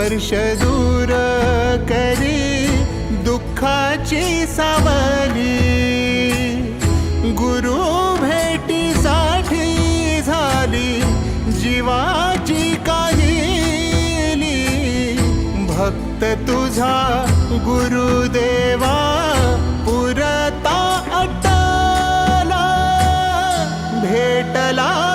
वर्ष दूर करी दुःखाची सावली। गुरु भेटीसाठी झाली जीवाची काहिली। भक्त तुझा गुरुदेवा पुरता अटला भेटला